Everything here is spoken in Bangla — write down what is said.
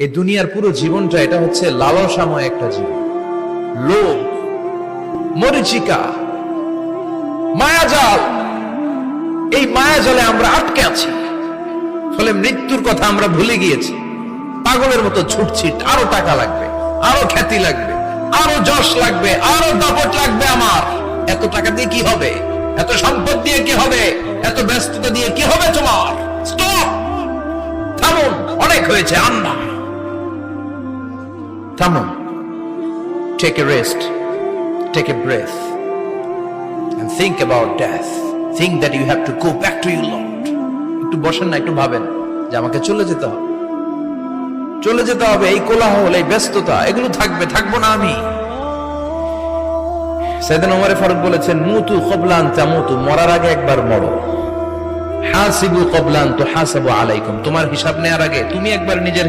এই দুনিয়ার পুরো জীবনটা এটা হচ্ছে লালসাময় একটা জীবন, লোভ, মরিচিকা, মায়াজাল। এই মায়াজালে আমরা আটকে আছি, ফলে মৃত্যুর কথা আমরা ভুলে গিয়েছি। পাগলের মতো ছুটছি, আরো টাকা লাগবে, আরো খ্যাতি লাগবে, আরো যশ লাগবে, আরো দাপট লাগবে। আমার এত টাকা দিয়ে কি হবে? এত সম্পদ দিয়ে কি হবে? এত ব্যস্ততা দিয়ে কি হবে? তোমার স্টপ, থামুন, অনেক হয়েছে। আন্না, থামুন, take a rest, take a breath and think about death. Think that you have to go back to your Lord. একটু বসেন না, একটু ভাবেন যে আমাকে চলে যেতে হবে, চলে যেতে হবে। এই কোলাহল, এই ব্যস্ততা, এগুলো থাকবে, থাকবো না আমি। সাইয়েদনা ওমর ফারুক বলেছেন, মুতু ক্বাবলা আন তামুতু, মরার আগে একবার মরো। হাসিবু ক্বাবলা আন তুহাসাবু আলাইকুম, তোমার হিসাব নেওয়ার আগে তুমি একবার নিজের